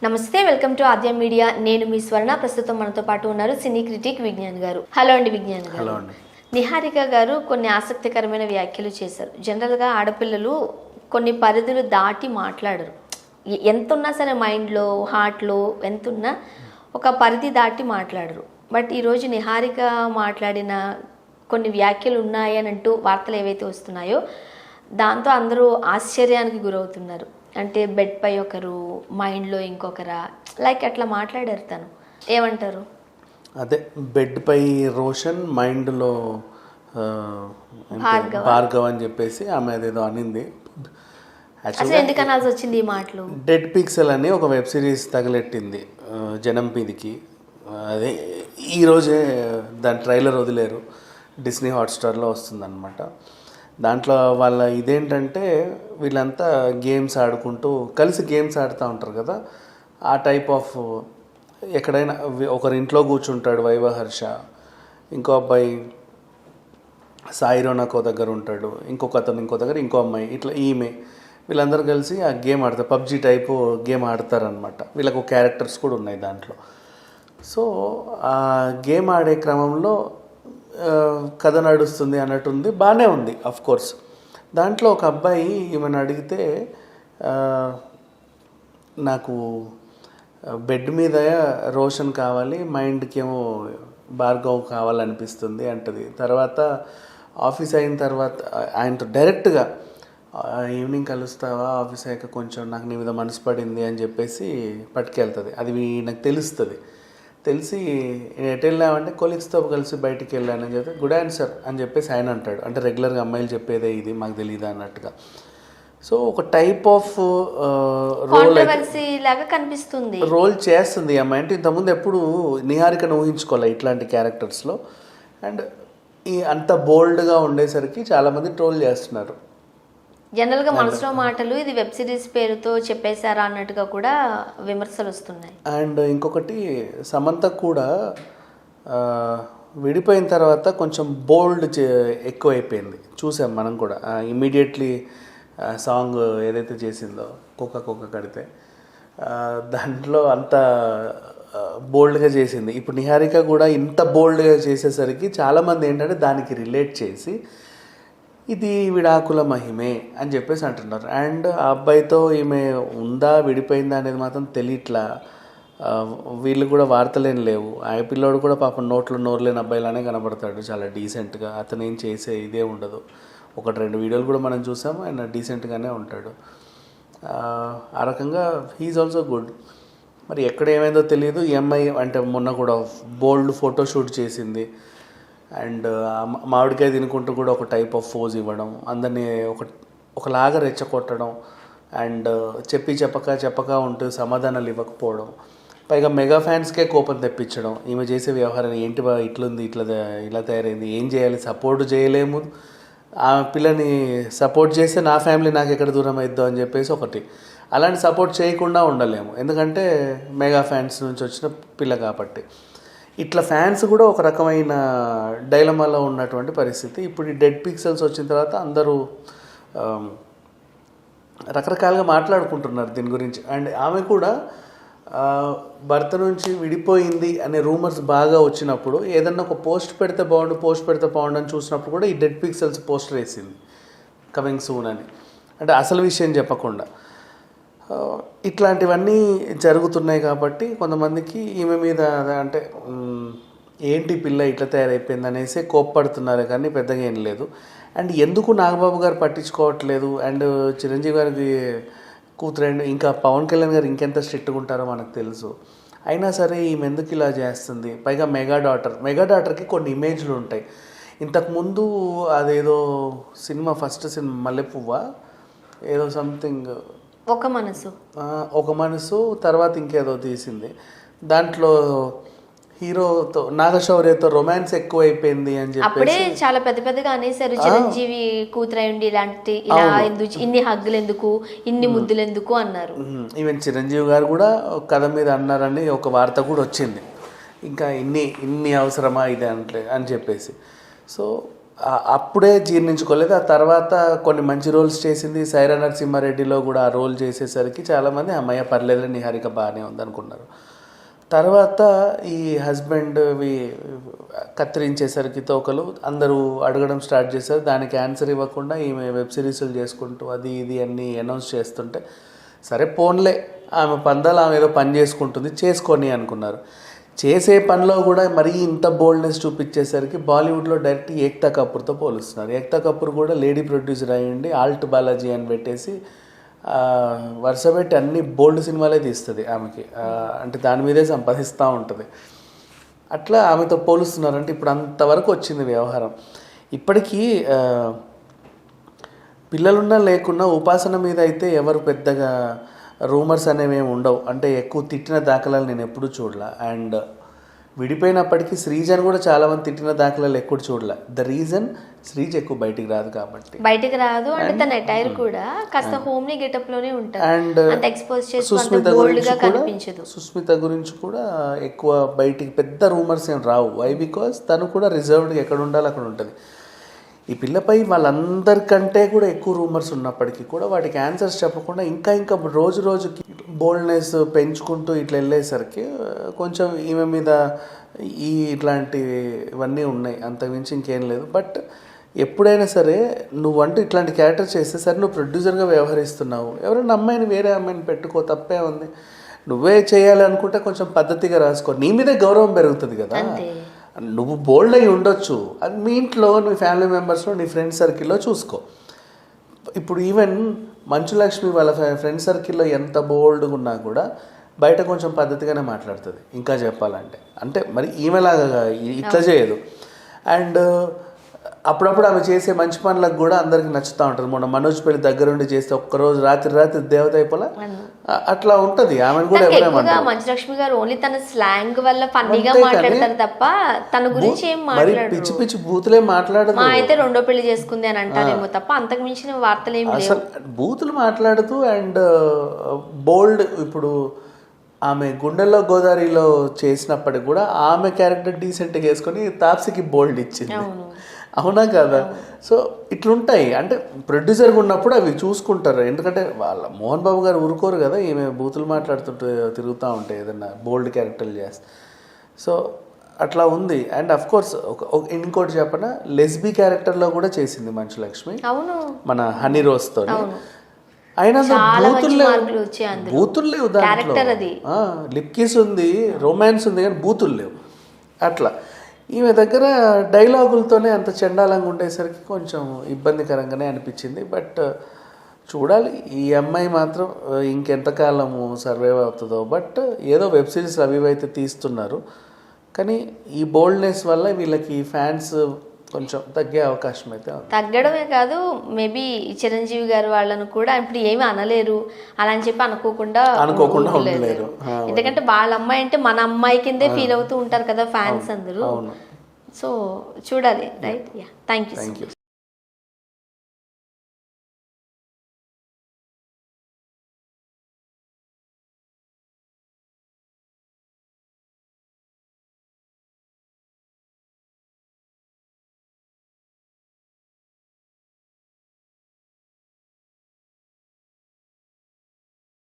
నమస్తే, welcome to Aadya media. నేను మీ స్వర్ణ. ప్రస్తుతం మనతో పాటు ఉన్నారు సినీ క్రిటిక్ విజ్ఞాన్ గారు. హలో అండి విజ్ఞాన్ గారు. హలో అండి. నిహారిక గారు కొన్ని ఆసక్తికరమైన వ్యాఖ్యలు చేశారు. జనరల్గా ఆడపిల్లలు కొన్ని పరిధులు దాటి మాట్లాడరు. ఎంత ఉన్నా సరే మైండ్లో హార్ట్లో ఎంత ఉన్నా ఒక పరిధి దాటి మాట్లాడరు. బట్ ఈరోజు నిహారిక మాట్లాడిన కొన్ని వ్యాఖ్యలు ఉన్నాయని అంటూ వార్తలు ఏవైతే వస్తున్నాయో దాంతో అందరూ ఆశ్చర్యానికి గురవుతున్నారు. అంటే బెడ్ పై ఒకరు, మైండ్లో ఇంకొకరా, లైక్ అట్లా మాట్లాడారు. తను ఏమంటారు? అదే బెడ్ పై రోషన్, మైండ్లో భార్గవ్ అని చెప్పేసి ఆమె అదేదో అనింది. అసలు ఎందుకు అనాల్సి వచ్చింది ఈ మాటలు? డెడ్ పిక్సెల్ అని ఒక వెబ్ సిరీస్ తగలెట్టింది జనం మీదికి. అదే ఈరోజే దాని ట్రైలర్ వదిలేరు, డిస్నీ హాట్స్టార్లో వస్తుందన్నమాట. దాంట్లో వాళ్ళ ఇదేంటంటే వీళ్ళంతా గేమ్స్ ఆడుకుంటూ కలిసి గేమ్స్ ఆడుతూ ఉంటారు కదా, ఆ టైప్ ఆఫ్. ఎక్కడైనా ఒకరి ఇంట్లో కూర్చుంటాడు వైవహర్ష, ఇంకో అబ్బాయి సాయిరోనాకో దగ్గర ఉంటాడు, ఇంకొక అతను ఇంకో దగ్గర ఇంకో అమ్మాయి, ఇట్లా ఈమె వీళ్ళందరూ కలిసి ఆ గేమ్ ఆడతారు. పబ్జీ టైపు గేమ్ ఆడతారనమాట. వీళ్ళకు క్యారెక్టర్స్ కూడా ఉన్నాయి దాంట్లో. సో ఆ గేమ్ ఆడే క్రమంలో కథ నడుస్తుంది అన్నట్టుంది, బాగానే ఉంది అఫ్ కోర్స్. దాంట్లో ఒక అబ్బాయి ఈమెను అడిగితే నాకు బెడ్ మీద రోషన్ కావాలి, మైండ్కి ఏమో భార్గవ్ కావాలనిపిస్తుంది అంటది. తర్వాత ఆఫీస్ అయిన తర్వాత ఆయనతో డైరెక్ట్గా ఈవినింగ్ కలుస్తావా, ఆఫీస్ అయ్యాక కొంచెం నాకు నీ మీద మనసు పడింది అని చెప్పేసి పట్టుకెళ్తుంది. అది నాకు తెలుస్తుంది. తెలిసి ఎటు వెళ్ళామంటే కొలీగ్స్తో కలిసి బయటికి వెళ్ళానని చెప్తే గుడ్ ఆన్సర్ అని చెప్పేసి ఆయన అంటాడు. అంటే రెగ్యులర్గా అమ్మాయిలు చెప్పేదే ఇది, మాకు తెలియదు అన్నట్టుగా. సో ఒక టైప్ ఆఫ్ రోల్ చేస్తుంది ఈ అమ్మాయి. అంటే ఇంతకుముందు ఎప్పుడు నిహారికను ఊహించుకోవాలి ఇట్లాంటి క్యారెక్టర్స్లో. అండ్ ఈ అంత బోల్డ్గా ఉండేసరికి చాలామంది ట్రోల్ చేస్తున్నారు. జనరల్గా మనసులో మాటలు ఇది వెబ్ సిరీస్ పేరుతో చెప్పేశారా అన్నట్టుగా కూడా విమర్శలు వస్తున్నాయి. అండ్ ఇంకొకటి, సమంత కూడా విడిపోయిన తర్వాత కొంచెం బోల్డ్ ఎక్కువైపోయింది, చూసాం మనం కూడా. ఇమ్మీడియట్లీ సాంగ్ ఏదైతే చేసిందో కుక్క కడితే, దాంట్లో అంత బోల్డ్గా చేసింది. ఇప్పుడు నిహారిక కూడా ఇంత బోల్డ్గా చేసేసరికి చాలామంది ఏంటంటే దానికి రిలేట్ చేసి ఇది విడాకుల మహిమే అని చెప్పేసి అంటున్నారు. అండ్ ఆ అబ్బాయితో ఈమె ఉందా విడిపోయిందా అనేది మాత్రం తెలియట్లా. వీళ్ళు కూడా వార్తలేం లేవు. ఆ పిల్లోడు కూడా పాపం నోట్లో నోరు లేని అబ్బాయిలానే కనబడతాడు, చాలా డీసెంట్గా. అతను ఏం చేసే ఇదే ఉండదు. ఒకటి రెండు వీడియోలు కూడా మనం చూసాము, ఆయన డీసెంట్గానే ఉంటాడు. ఆ రకంగా హీఈస్ ఆల్సో గుడ్. మరి ఎక్కడ ఏమైందో తెలియదు. ఈ అమ్మాయి అంటే మొన్న కూడా బోల్డ్ ఫోటోషూట్ చేసింది. అండ్ మామిడికాయ తినుకుంటూ కూడా ఒక టైప్ ఆఫ్ ఫోజ్ ఇవ్వడం, అందరినీ ఒకలాగా రెచ్చగొట్టడం, అండ్ చెప్పక ఉంటూ సమాధానాలు ఇవ్వకపోవడం, పైగా మెగా ఫ్యాన్స్కే కోపం తెప్పించడం. ఈమె చేసే వ్యవహారం ఏంటి బా ఇట్లుంది, ఇలా తయారైంది, ఏం చేయాలి, సపోర్ట్ చేయలేము, ఆ పిల్లని సపోర్ట్ చేస్తే నా ఫ్యామిలీ నాకు ఎక్కడ దూరం అయిద్దో అని చెప్పేసి ఒకటి. అలాంటి సపోర్ట్ చేయకుండా ఉండలేము, ఎందుకంటే మెగా ఫ్యాన్స్ నుంచి వచ్చిన పిల్ల కాబట్టి. ఇట్లా ఫ్యాన్స్ కూడా ఒక రకమైన డైలమాలో ఉన్నటువంటి పరిస్థితి. ఇప్పుడు ఈ డెడ్ పిక్సెల్స్ వచ్చిన తర్వాత అందరూ రకరకాలుగా మాట్లాడుకుంటున్నారు దీని గురించి. అండ్ ఆమె కూడా భర్త నుంచి విడిపోయింది అనే రూమర్స్ బాగా వచ్చినప్పుడు ఏదన్నా ఒక పోస్ట్ పెడితే బాగుండు అని చూసినప్పుడు కూడా ఈ డెడ్ పిక్సెల్స్ పోస్టర్ వేసింది కమింగ్ సూన్ అని. అంటే అసలు విషయం చెప్పకుండా. ఇట్లాంటివన్నీ జరుగుతున్నాయి కాబట్టి కొంతమందికి ఈమె మీద అంటే ఏంటి పిల్ల ఇట్లా తయారైపోయింది అనేసి కోప్పడుతున్నారు, కానీ పెద్దగా ఏం లేదు. అండ్ ఎందుకు నాగబాబు గారు పట్టించుకోవట్లేదు, అండ్ చిరంజీవి గారికి కూతురండి, ఇంకా పవన్ కళ్యాణ్ గారు ఇంకెంత స్ట్రిక్ట్గా ఉంటారో మనకు తెలుసు. అయినా సరే ఈమె ఎందుకు ఇలా చేస్తుంది? పైగా మెగా డాటర్కి కొన్ని ఇమేజ్లు ఉంటాయి. ఇంతకుముందు అదేదో సినిమా, ఫస్ట్ సినిమా మల్లెపువ్వ ఏదో సంథింగ్, ఒక మనసు తర్వాత ఇంకేదో తీసింది. దాంట్లో హీరోతో నాగశౌర్యతో రొమాన్స్ ఎక్కువైపోయింది అని చెప్పి చాలా పెద్దగా అనేసారు. చిరంజీవి కూతురైండి ఇలాంటి ఇలా ఇన్ని హగ్గులు ఎందుకు, ఇన్ని ముద్దులు ఎందుకు అన్నారు. ఈవెన్ చిరంజీవి గారు కూడా కథ మీద అన్నారని ఒక వార్త కూడా వచ్చింది. ఇంకా ఇన్ని అవసరమా ఇది అంటే అని చెప్పేసి. సో అప్పుడే జీర్ణించుకోలేదు. ఆ తర్వాత కొన్ని మంచి రోల్స్ చేసింది. సైరా నరసింహారెడ్డిలో కూడా ఆ రోల్ చేసేసరికి చాలామంది అమ్మయ్య పర్లేదు నిహారిక బాగానే ఉందనుకున్నారు. తర్వాత ఈ హస్బెండ్వి కత్తిరించేసరికి తోకలు అందరూ అడగడం స్టార్ట్ చేశారు. దానికి ఆన్సర్ ఇవ్వకుండా ఈమె వెబ్ సిరీస్లు చేసుకుంటూ అది ఇది అన్నీ అనౌన్స్ చేస్తుంటే సరే పోన్లే ఆమె పందాలు ఆమె ఏదో పని చేసుకుంటుంది చేసుకొని అనుకున్నారు. చేసే పనిలో కూడా మరీ ఇంత బోల్డ్నెస్ చూపించేసరికి బాలీవుడ్లో డైరెక్ట్ ఏక్తా కపూర్తో పోలుస్తున్నారు. ఏక్తా కపూర్ కూడా లేడీ ప్రొడ్యూసర్ అయ్యండి ఆల్ట్ బాలాజీ అని పెట్టేసి వరుస పెట్టి అన్ని బోల్డ్ సినిమాలే తీస్తుంది ఆమెకి. అంటే దాని మీదే సంపాదిస్తూ ఉంటుంది. అట్లా ఆమెతో పోలుస్తున్నారంటే ఇప్పుడు అంతవరకు వచ్చింది వ్యవహారం. ఇప్పటికీ పిల్లలున్నా లేకున్నా ఉపాసన మీద అయితే ఎవరు పెద్దగా రూమర్స్ అనేవి ఏమి ఉండవు. అంటే ఎక్కువ తిట్టిన దాఖలాలు నేను ఎప్పుడూ చూడలే. అండ్ విడిపోయినప్పటికీ శ్రీజను కూడా చాలామంది తిట్టిన దాఖలాలు ఎక్కువ చూడలే. ద రీజన్ శ్రీజ్ ఎక్కువ బయటికి రాదు కాబట్టి. బయటికి రాదు అంటే తన అటైర్ కూడా కాస్త హోమ్లీ గెటప్ లోనే ఉంటుంది. అండ్ అంత ఎక్స్పోజ్ చేసి సుస్మిత బోల్డ్ గా గురించి కూడా కనిపించదు. సుస్మిత గురించి కూడా ఎక్కువ బయటికి పెద్ద రూమర్స్ ఏం రావు. వై బికాస్ తను కూడా రిజర్వ్డ్గా ఎక్కడ ఉండాలో అక్కడ ఉంటుంది. ఈ పిల్లపై వాళ్ళందరికంటే కూడా ఎక్కువ రూమర్స్ ఉన్నప్పటికీ కూడా వాటికి ఆన్సర్స్ చెప్పకుండా ఇంకా రోజు రోజుకి బోల్డ్నెస్ పెంచుకుంటూ ఇట్లా వెళ్ళేసరికి కొంచెం ఈమె మీద ఇట్లాంటివన్నీ ఉన్నాయి. అంతకుమించి ఇంకేం లేదు. బట్ ఎప్పుడైనా సరే నువ్వంటూ ఇట్లాంటి క్యారెక్టర్ చేస్తే సరే నువ్వు ప్రొడ్యూసర్గా వ్యవహరిస్తున్నావు. ఎవరైనా అమ్మాయిని వేరే అమ్మాయిని పెట్టుకో, తప్పే ఉంది. నువ్వే చేయాలి అనుకుంటే కొంచెం పద్ధతిగా రాసుకో. నీ మీదే గౌరవం పెరుగుతుంది కదా. నువ్వు బోల్డ్ అయి ఉండొచ్చు, అది మీ ఇంట్లో నీ ఫ్యామిలీ మెంబర్స్లో నీ ఫ్రెండ్ సర్కిల్లో చూసుకో. ఇప్పుడు ఈవెన్ మంచు లక్ష్మి వాళ్ళ ఫ్రెండ్ సర్కిల్లో ఎంత బోల్డ్గా ఉన్నా కూడా బయట కొంచెం పద్ధతిగానే మాట్లాడుతుంది. ఇంకా చెప్పాలంటే అంటే మరి ఈమెలాగా ఇట్లా చేయదు. అండ్ అప్పుడప్పుడు ఆమె చేసే మంచి పనులకు కూడా అందరికి నచ్చుతూ ఉంటుంది. మొన్న మనోజ్ పెళ్లి దగ్గరుండి చేస్తే ఒక్కరోజు రాత్రి దేవత అయిపోలా అట్లా ఉంటది. ఆమెను కూడా ఎవరేమంటారు. మంచులక్ష్మి గారు ఓన్లీ తన స్లాంగ్ వల్ల ఫన్నీగా మాట్లాడతారు తప్ప తన గురించి ఏం మాట్లాడరు. పిచ్చి పిచ్చి బూతులే మాట్లాడదు. అయితే రెండో పెళ్లి చేసుకుంది అని అంటారేమో తప్ప అంతకు మించిన వార్తలు ఏమి లేవు. బూతులు మాట్లాడుతూ అండ్ బోల్డ్. ఇప్పుడు ఆమె గుండెల్లో గోదావరిలో చేసినప్పటికి కూడా ఆమె క్యారెక్టర్ డీసెంట్గా వేసుకొని తాప్సికి బోల్డ్ ఇచ్చింది. అవునా కదా. సో ఇట్లుంటాయి. అంటే ప్రొడ్యూసర్గా ఉన్నప్పుడు అవి చూసుకుంటారు. ఎందుకంటే వాళ్ళ మోహన్ బాబు గారు ఊరుకోరు కదా ఈమె బూతులు మాట్లాడుతుంటే తిరుగుతూ ఉంటాయి ఏదన్నా బోల్డ్ క్యారెక్టర్లు చేస్తే. సో అట్లా ఉంది. అండ్ అఫ్ కోర్స్ ఇంకోటి చెప్పనా, లెస్బీ క్యారెక్టర్లో కూడా చేసింది మంచు లక్ష్మి మన హనీ రోజ్తో. అయినా బూతులు లేవు దాంట్లో. లిప్ కిస్ ఉంది, రొమాన్స్ ఉంది, కానీ బూతులు లేవు. అట్లా ఈమె దగ్గర డైలాగులతోనే అంత చండాలంగా ఉండేసరికి కొంచెం ఇబ్బందికరంగానే అనిపించింది. బట్ చూడాలి ఈ అమ్మాయి మాత్రం ఇంకెంతకాలము సర్వైవ్ అవుతుందో. బట్ ఏదో వెబ్ సిరీస్ అవి అయితే తీస్తున్నారు, కానీ ఈ బోల్డ్నెస్ వల్ల వీళ్ళకి ఫ్యాన్స్ కొంచెం తగ్గే అవకాశం అయితే ఉంది. తగ్గడమే కాదు, మేబీ చిరంజీవి గారు వాళ్ళను కూడా ఇప్పుడు ఏమి అనలేరు అలా అని చెప్పి అనుకోకుండా ఉండలేరు. ఎందుకంటే వాళ్ళ అమ్మాయి అంటే మన అమ్మాయి కిందే ఫీల్ అవుతూ ఉంటారు కదా ఫ్యాన్స్ అందరూ. సో చూడాలి. రైట్. Thank you.